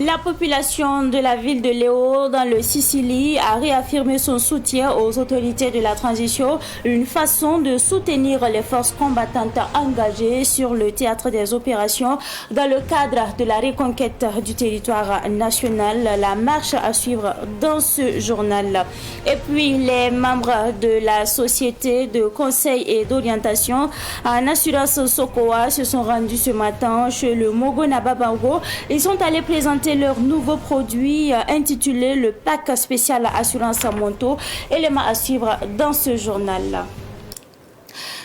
La population de la ville de Léo, dans le Sicile, a réaffirmé son soutien aux autorités de la transition, une façon de soutenir les forces combattantes engagées sur le théâtre des opérations dans le cadre de la reconquête du territoire national. La marche à suivre dans ce journal. Et puis, les membres de la société de conseil et d'orientation en assurance Sokoa se sont rendus ce matin chez le Mogo Nababango. Ils sont allés présenter leur nouveau produit intitulé le pack spécial assurance Monto. Élément à suivre dans ce journal.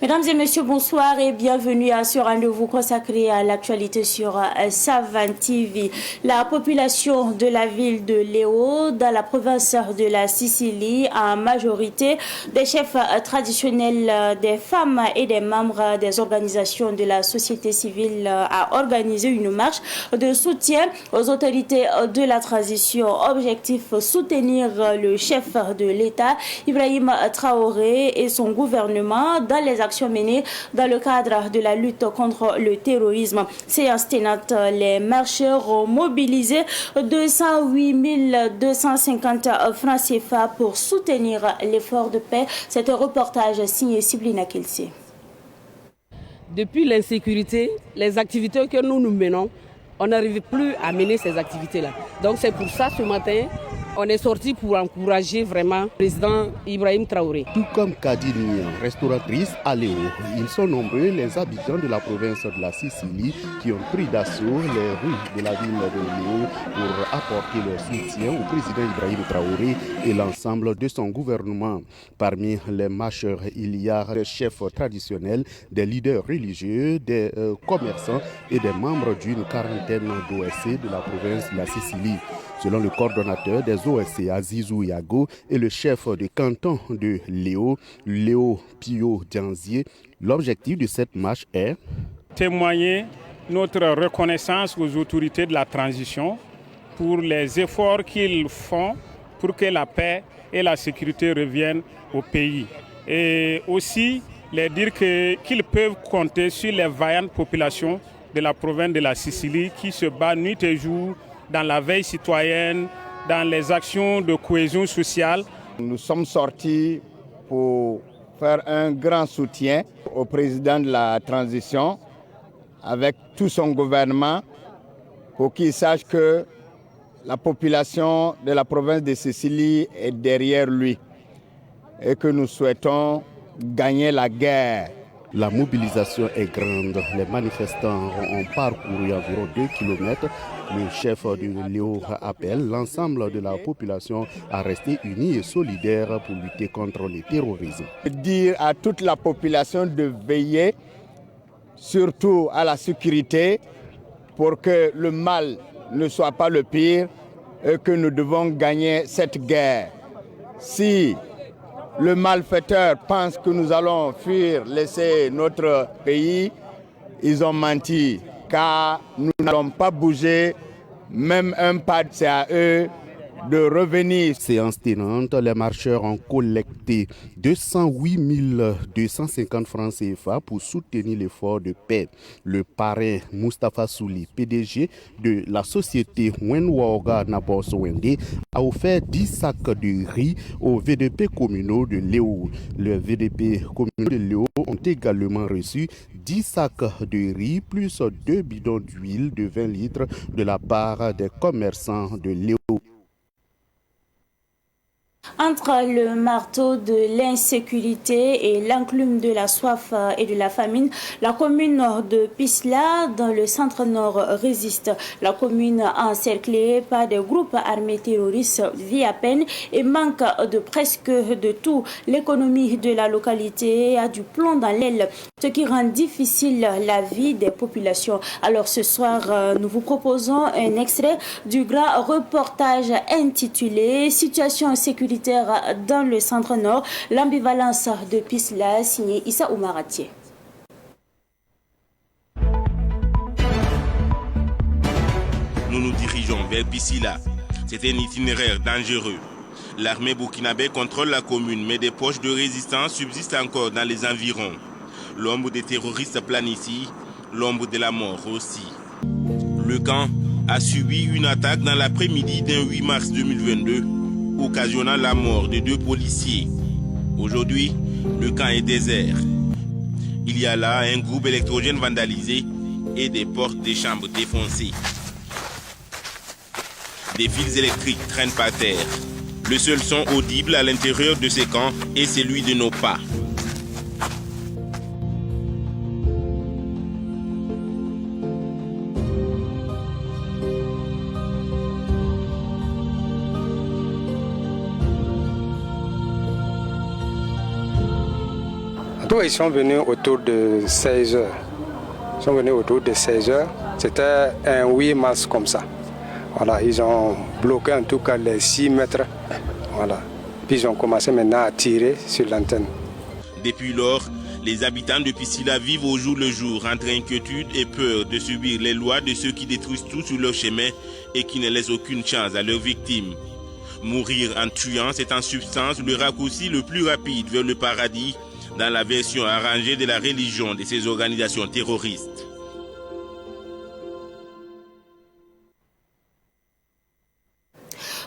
Mesdames et messieurs, bonsoir et bienvenue à ce rendez-vous consacré à l'actualité sur Savan TV. La population de la ville de Léo, dans la province de la Sicile, en majorité des chefs traditionnels, des femmes et des membres des organisations de la société civile, a organisé une marche de soutien aux autorités de la transition. Objectif, soutenir le chef de l'État, Ibrahim Traoré, et son gouvernement dans les actions menées dans le cadre de la lutte contre le terrorisme. Séance tenante, les marcheurs ont mobilisé 208 250 francs CFA pour soutenir l'effort de paix. C'est un reportage signé Siblina Kelsey. Depuis l'insécurité, les activités que nous menons, on n'arrive plus à mener ces activités-là. Donc c'est pour ça ce matin, on est sorti pour encourager vraiment le président Ibrahim Traoré. Tout comme Kadini, restauratrice à Léo, ils sont nombreux les habitants de la province de la Sicile qui ont pris d'assaut les rues de la ville de Léo pour apporter leur soutien au président Ibrahim Traoré et l'ensemble de son gouvernement. Parmi les marcheurs, il y a des chefs traditionnels, des leaders religieux, des commerçants et des membres d'une quarantaine d'OSC de la province de la Sicile. Selon le coordonnateur des OSC, Azizou Yago, et le chef de canton de Léo, Léo Pio Dianzier, l'objectif de cette marche est témoigner notre reconnaissance aux autorités de la transition pour les efforts qu'ils font pour que la paix et la sécurité reviennent au pays. Et aussi les dire qu'ils peuvent compter sur les vaillantes populations de la province de la Sicile qui se battent nuit et jour dans la veille citoyenne, dans les actions de cohésion sociale. Nous sommes sortis pour faire un grand soutien au président de la transition avec tout son gouvernement pour qu'il sache que la population de la province de Sicile est derrière lui et que nous souhaitons gagner la guerre. La mobilisation est grande. Les manifestants ont parcouru environ 2 km. Le chef de Léo appelle l'ensemble de la population à rester unie et solidaire pour lutter contre le terrorisme. Dire à toute la population de veiller surtout à la sécurité pour que le mal ne soit pas le pire et que nous devons gagner cette guerre. Si le malfaiteur pense que nous allons fuir, laisser notre pays, ils ont menti, car nous n'allons pas bouger, même un pas, c'est à eux de revenir. Séance tenante, les marcheurs ont collecté 208 250 francs CFA pour soutenir l'effort de paix. Le parrain Moustapha Souli, PDG de la société Wenwaga Nabos Wende, a offert 10 sacs de riz aux VDP communaux de Léo. Les VDP communaux de Léo ont également reçu 10 sacs de riz plus 2 bidons d'huile de 20 litres de la part des commerçants de Léo. Entre le marteau de l'insécurité et l'enclume de la soif et de la famine, la commune de Pisla, dans le centre-nord, résiste. La commune encerclée par des groupes armés terroristes vit à peine et manque de presque de tout. L'économie de la localité a du plomb dans l'aile, ce qui rend difficile la vie des populations. Alors ce soir, nous vous proposons un extrait du grand reportage intitulé « Situation sécuritaire dans le centre-nord, l'ambivalence de Pisla » signé Issa Oumaratié. Nous nous dirigeons vers Pisla. C'est un itinéraire dangereux. L'armée burkinabé contrôle la commune, mais des poches de résistance subsistent encore dans les environs. L'ombre des terroristes plane ici, l'ombre de la mort aussi. Le camp a subi une attaque dans l'après-midi d'un 8 mars 2022, occasionnant la mort de 2 policiers. Aujourd'hui, le camp est désert. Il y a là un groupe électrogène vandalisé et des portes des chambres défoncées. Des fils électriques traînent par terre. Le seul son audible à l'intérieur de ces camps est celui de nos pas. Ils sont venus autour de 16h. C'était un 8 mars comme ça. Voilà, ils ont bloqué en tout cas les 6 mètres. Voilà. Puis ils ont commencé maintenant à tirer sur l'antenne. Depuis lors, les habitants de Piscila vivent au jour le jour entre inquiétude et peur de subir les lois de ceux qui détruisent tout sur leur chemin et qui ne laissent aucune chance à leurs victimes. Mourir en tuant, c'est en substance le raccourci le plus rapide vers le paradis dans la version arrangée de la religion de ces organisations terroristes.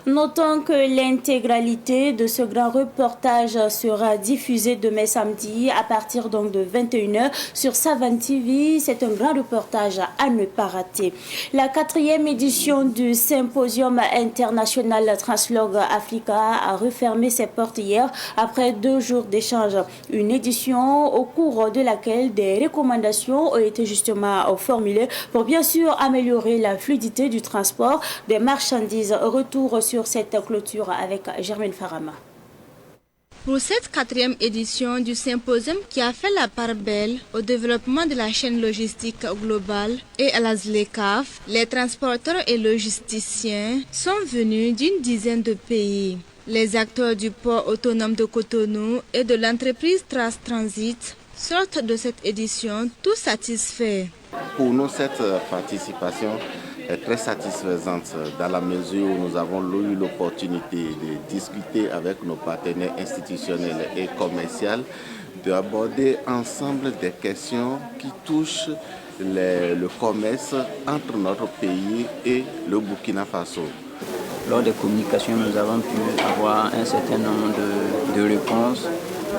Notons que l'intégralité de ce grand reportage sera diffusée demain samedi à partir donc de 21h sur Savan TV. C'est un grand reportage à ne pas rater. La 4e édition du Symposium international Translogue Africa a refermé ses portes hier après 2 jours d'échange. Une édition au cours de laquelle des recommandations ont été justement formulées pour bien sûr améliorer la fluidité du transport des marchandises. Retour sur cette clôture avec Germaine Farama. Pour cette 4e édition du symposium qui a fait la part belle au développement de la chaîne logistique globale et à la ZLECAf, les transporteurs et logisticiens sont venus d'une dizaine de pays. Les acteurs du port autonome de Cotonou et de l'entreprise Tras Transit sortent de cette édition tout satisfaits. Pour nous, cette participation est très satisfaisante dans la mesure où nous avons eu l'opportunité de discuter avec nos partenaires institutionnels et commerciaux, d'aborder ensemble des questions qui touchent le commerce entre notre pays et le Burkina Faso. Lors des communications, nous avons pu avoir un certain nombre de réponses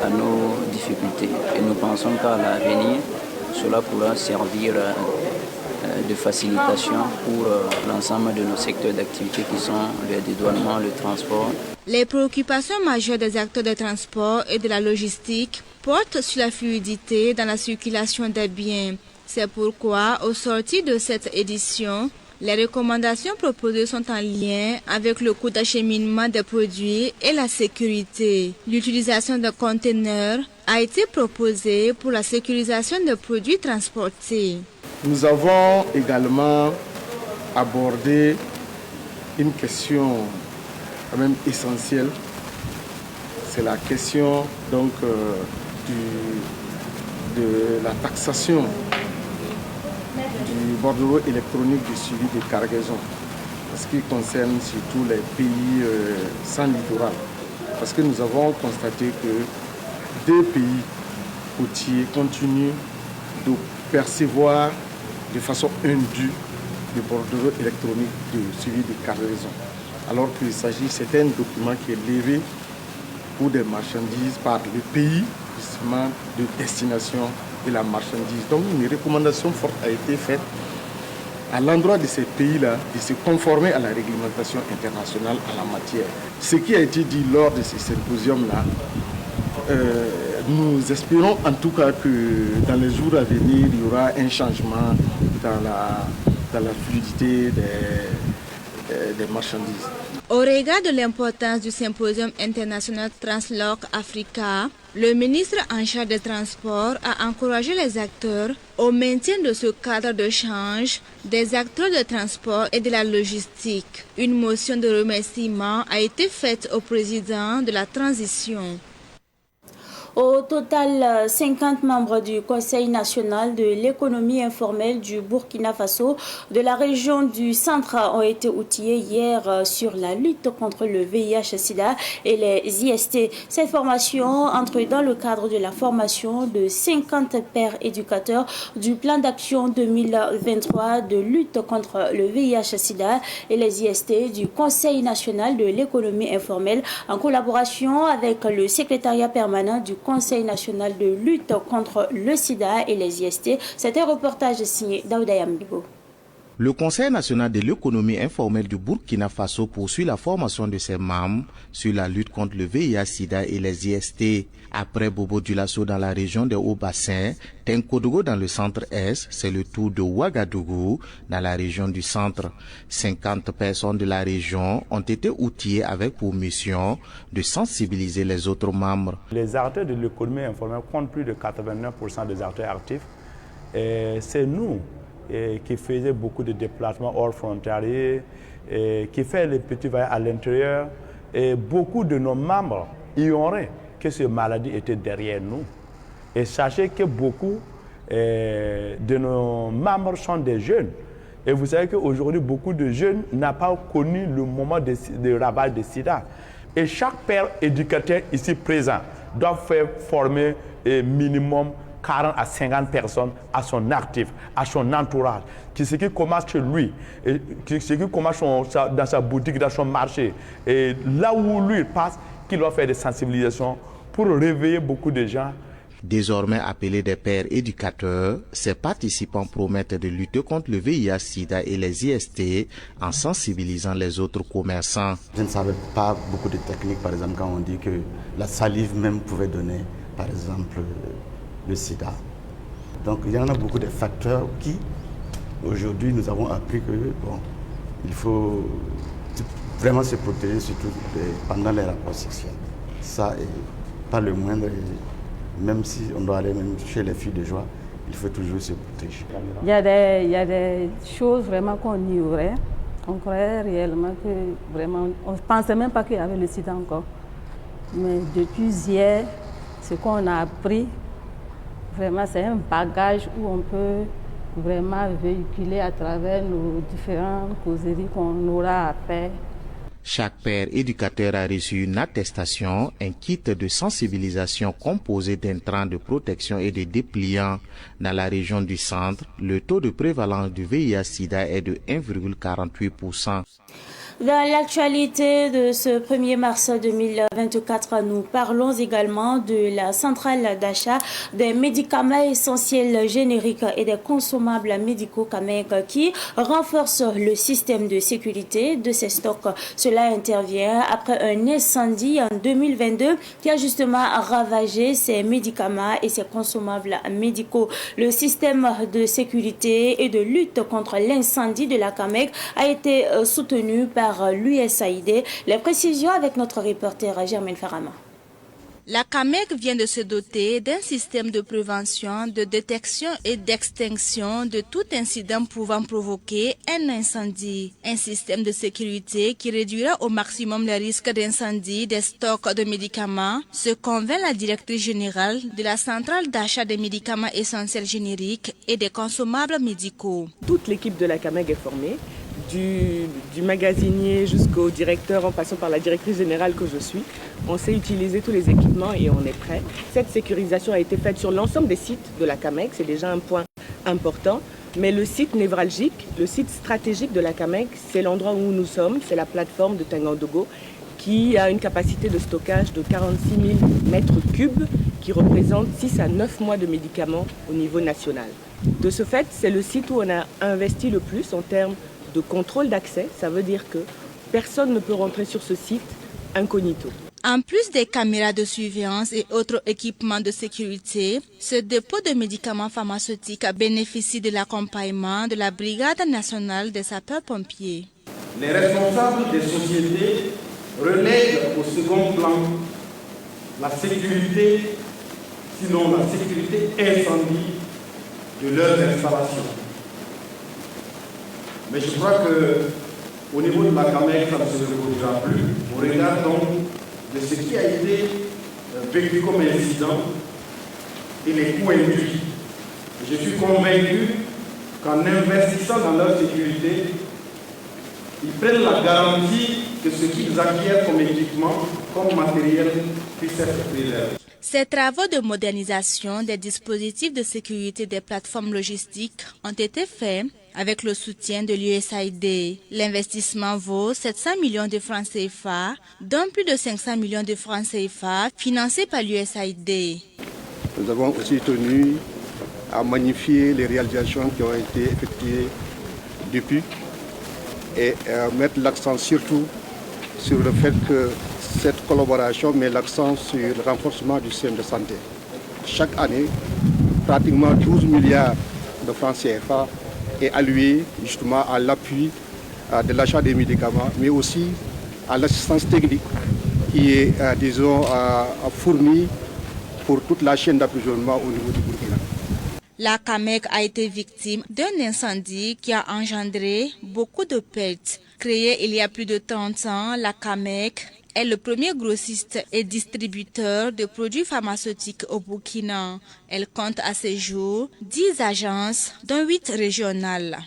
à nos difficultés. Et nous pensons qu'à l'avenir, cela pourra servir de facilitation pour l'ensemble de nos secteurs d'activité qui sont le dédouanement, le transport. Les préoccupations majeures des acteurs de transport et de la logistique portent sur la fluidité dans la circulation des biens. C'est pourquoi, au sortir de cette édition, les recommandations proposées sont en lien avec le coût d'acheminement des produits et la sécurité. L'utilisation de conteneurs a été proposée pour la sécurisation des produits transportés. Nous avons également abordé une question quand même essentielle. C'est la question donc de la taxation du bordereau électronique du suivi des cargaisons, ce qui concerne surtout les pays sans littoral. Parce que nous avons constaté que 2 pays côtiers continuent de percevoir de façon indue le bordereau électronique de suivi des cargaisons. Alors qu'il s'agit, c'est un document qui est levé pour des marchandises par le pays, justement, de destination de la marchandise. Donc une recommandation forte a été faite à l'endroit de ces pays-là de se conformer à la réglementation internationale en la matière. Ce qui a été dit lors de ce symposium-là, nous espérons en tout cas que dans les jours à venir, il y aura un changement dans la fluidité des marchandises. Au regard de l'importance du symposium international Translogue Africa, le ministre en charge des Transports a encouragé les acteurs au maintien de ce cadre d'échange des acteurs de transport et de la logistique. Une motion de remerciement a été faite au président de la transition. Au total, 50 membres du Conseil national de l'économie informelle du Burkina Faso de la région du centre ont été outillés hier sur la lutte contre le VIH-Sida et les IST. Cette formation entre dans le cadre de la formation de 50 pères éducateurs du plan d'action 2023 de lutte contre le VIH-Sida et les IST du Conseil national de l'économie informelle en collaboration avec le secrétariat permanent du Conseil national de lutte contre le sida et les IST. C'est un reportage signé Daouda Yambigo. Le Conseil national de l'économie informelle du Burkina Faso poursuit la formation de ses membres sur la lutte contre le VIH-Sida et les IST. Après Bobo Dioulasso dans la région des Hauts-Bassins, Tenkodogo dans le centre-est, c'est le tour de Ouagadougou dans la région du centre. 50 personnes de la région ont été outillées avec pour mission de sensibiliser les autres membres. Les acteurs de l'économie informelle comptent plus de 89% des acteurs actifs. C'est nous qui faisait beaucoup de déplacements hors frontaliers, qui fait les petits voyages à l'intérieur. Et beaucoup de nos membres ignoraient que cette maladie était derrière nous. Et sachez que beaucoup de nos membres sont des jeunes. Et vous savez qu'aujourd'hui, beaucoup de jeunes n'ont pas connu le moment de ravage de sida. Et chaque père éducateur ici présent doit faire former minimum 40 à 50 personnes à son actif, à son entourage, ce qui commence chez lui, ce qui commence dans sa boutique, dans son marché. Et là où lui passe, qu'il doit faire des sensibilisations pour réveiller beaucoup de gens. Désormais appelés des pères éducateurs, ces participants promettent de lutter contre le VIH-Sida et les IST en sensibilisant les autres commerçants. Je ne savais pas beaucoup de techniques, par exemple, quand on dit que la salive même pouvait donner, par exemple, le sida. Donc il y en a beaucoup de facteurs qui, aujourd'hui, nous avons appris que il faut vraiment se protéger, surtout pendant les rapports sexuels. Ça est pas le moindre, même si on doit aller même chez les filles de joie, il faut toujours se protéger. Il y a des choses vraiment qu'on ignorait. On croyait réellement que vraiment, on ne pensait même pas qu'il y avait le sida encore. Mais depuis hier, ce qu'on a appris, vraiment, c'est un bagage où on peut vraiment véhiculer à travers nos différentes causeries qu'on aura à faire. Chaque père éducateur a reçu une attestation, un kit de sensibilisation composé d'intrants de protection et de dépliants. Dans la région du centre, le taux de prévalence du VIH-Sida est de 1,48%. Dans l'actualité de ce 1er mars 2024, nous parlons également de la centrale d'achat des médicaments essentiels génériques et des consommables médicaux CAMEG qui renforce le système de sécurité de ces stocks. Cela intervient après un incendie en 2022 qui a justement ravagé ces médicaments et ces consommables médicaux. Le système de sécurité et de lutte contre l'incendie de la CAMEG a été soutenu par l'USAID. Les précisions avec notre reporter Germaine Farama. La CAMEG vient de se doter d'un système de prévention, de détection et d'extinction de tout incident pouvant provoquer un incendie. Un système de sécurité qui réduira au maximum les risques d'incendie des stocks de médicaments, se convainc la directrice générale de la centrale d'achat des médicaments essentiels génériques et des consommables médicaux. Toute l'équipe de la CAMEG est formée. Du magasinier jusqu'au directeur, en passant par la directrice générale que je suis. On sait utiliser tous les équipements et on est prêt. Cette sécurisation a été faite sur l'ensemble des sites de la CAMEG, c'est déjà un point important. Mais le site névralgique, le site stratégique de la CAMEG, c'est l'endroit où nous sommes, c'est la plateforme de Tenkodogo qui a une capacité de stockage de 46 000 mètres cubes qui représente 6 à 9 mois de médicaments au niveau national. De ce fait, c'est le site où on a investi le plus en termes de contrôle d'accès, ça veut dire que personne ne peut rentrer sur ce site incognito. En plus des caméras de surveillance et autres équipements de sécurité, ce dépôt de médicaments pharmaceutiques bénéficie de l'accompagnement de la Brigade nationale des sapeurs-pompiers. Les responsables des sociétés relèguent au second plan la sécurité, sinon la sécurité incendie de leurs installations. Mais je crois qu'au niveau de la CAMEG, ça ne se reproduira plus. On regarde donc de ce qui a été vécu comme incident et les coûts induits. Je suis convaincu qu'en investissant dans leur sécurité, ils prennent la garantie que ce qu'ils acquièrent comme équipement, comme matériel, puisse être préservé. Ces travaux de modernisation des dispositifs de sécurité des plateformes logistiques ont été faits avec le soutien de l'USAID. L'investissement vaut 700 millions de francs CFA, dont plus de 500 millions de francs CFA financés par l'USAID. Nous avons aussi tenu à magnifier les réalisations qui ont été effectuées depuis et mettre l'accent surtout sur le fait que cette collaboration met l'accent sur le renforcement du système de santé. Chaque année, pratiquement 12 milliards de francs CFA est alloué justement à l'appui de l'achat des médicaments, mais aussi à l'assistance technique qui est, fournie pour toute la chaîne d'approvisionnement au niveau du Burkina. La CAMEC a été victime d'un incendie qui a engendré beaucoup de pertes. Créée il y a plus de 30 ans, la CAMEC est le premier grossiste et distributeur de produits pharmaceutiques au Burkina. Elle compte à ce jour 10 agences, dont 8 régionales.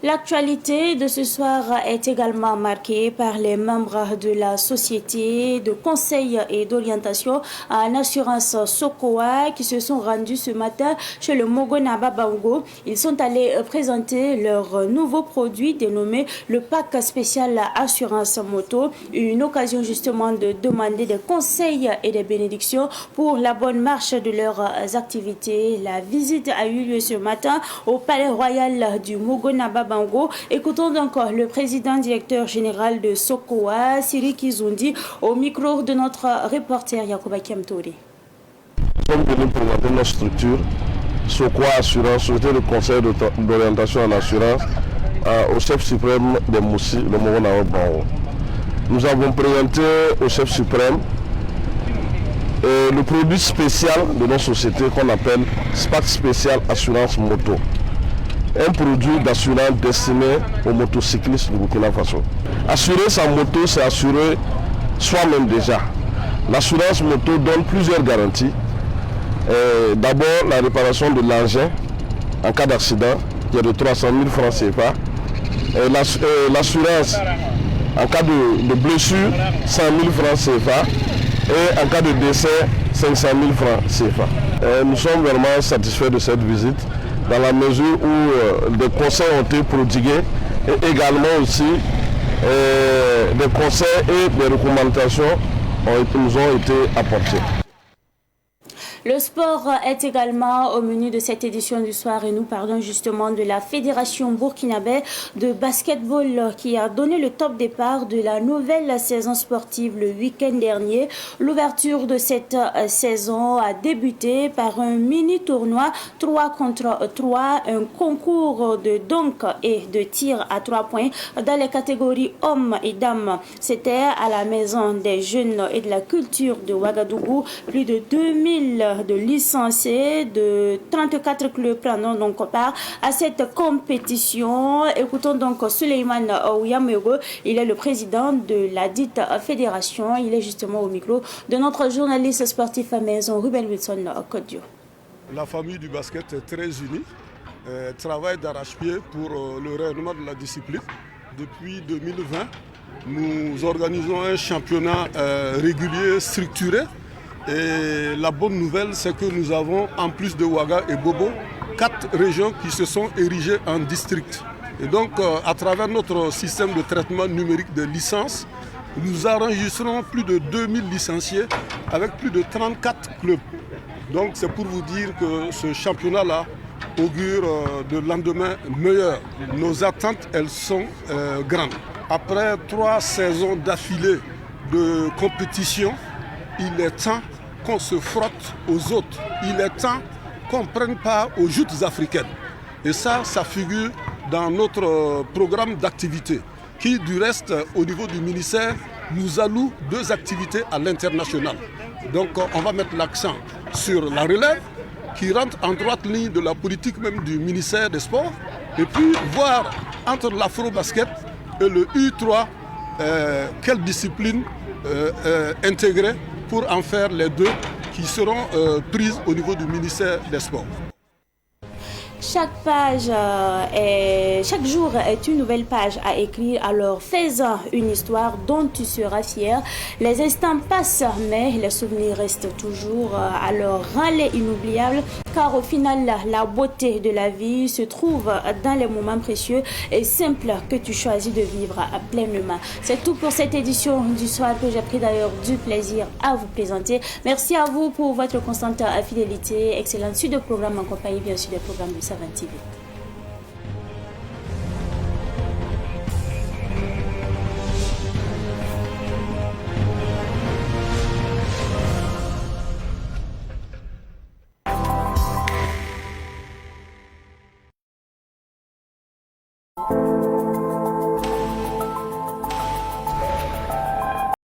L'actualité de ce soir est également marquée par les membres de la société de conseil et d'orientation en assurance Sokoa qui se sont rendus ce matin chez le Mogonaba Bango. Ils sont allés présenter leur nouveau produit dénommé le pack spécial assurance moto. Une occasion justement de demander des conseils et des bénédictions pour la bonne marche de leurs activités. La visite a eu lieu ce matin au palais royal du Mogonaba Bango. Écoutons donc le président directeur général de Sokoa, Siri Kizundi, au micro de notre reporter Yacouba Kiamtori. Nous sommes venus présenter notre structure, Sokoa Assurance, société de conseil d'orientation en assurance, au chef suprême de Moussi, le Mogonaba Bango. Nous avons présenté au chef suprême le produit spécial de notre société qu'on appelle SPAC Spécial Assurance Moto. Un produit d'assurance destiné aux motocyclistes du Burkina Faso. Assurer sa moto, c'est assurer soi-même déjà. L'assurance moto donne plusieurs garanties. D'abord, la réparation de l'engin en cas d'accident, qui est de 300 000 francs CFA. L'assurance en cas de blessure, 100 000 francs CFA. Et en cas de décès, 500 000 francs CFA. Nous sommes vraiment satisfaits de cette visite, dans la mesure où des conseils ont été prodigués et également aussi des conseils et des recommandations nous ont été apportés. Le sport est également au menu de cette édition du soir et nous parlons justement de la Fédération burkinabé de basketball qui a donné le top départ de la nouvelle saison sportive le week-end dernier. L'ouverture de cette saison a débuté par un mini-tournoi 3 contre 3, un concours de dunk et de tir à 3 points dans les catégories hommes et dames. C'était à la Maison des Jeunes et de la Culture de Ouagadougou. Plus de 2000 de licenciés de 34 clubs prendront donc part à cette compétition. Écoutons donc Suleiman Ouyamego, il est le président de la dite fédération. Il est justement au micro de notre journaliste sportif à maison, Ruben Wilson Kodjo. La famille du basket est très unie, travaille d'arrache-pied pour le rayonnement de la discipline. Depuis 2020, nous organisons un championnat régulier, structuré. Et la bonne nouvelle, c'est que nous avons, en plus de Ouaga et Bobo, 4 régions qui se sont érigées en districts. Et donc, à travers notre système de traitement numérique de licences, nous enregistrons plus de 2000 licenciés avec plus de 34 clubs. Donc, c'est pour vous dire que ce championnat-là augure de lendemain meilleur. Nos attentes, elles sont grandes. Après 3 saisons d'affilée de compétition, il est temps qu'on se frotte aux autres. Il est temps qu'on prenne part aux joutes africaines. Et ça figure dans notre programme d'activité, qui du reste, au niveau du ministère, nous alloue 2 activités à l'international. Donc on va mettre l'accent sur la relève, qui rentre en droite ligne de la politique même du ministère des Sports, et puis voir entre l'afro-basket et le U3, quelle discipline intégrer pour en faire les 2 qui seront prises au niveau du ministère des Sports. Chaque jour est une nouvelle page à écrire, alors fais-en une histoire dont tu seras fier. Les instants passent, mais les souvenirs restent toujours, alors rends-les inoubliables, car au final, la beauté de la vie se trouve dans les moments précieux et simples que tu choisis de vivre pleinement. C'est tout pour cette édition du soir que j'ai pris d'ailleurs du plaisir à vous présenter. Merci à vous pour votre constante fidélité. Excellente suite de programmes en compagnie bien sûr des programmes de Savane TV.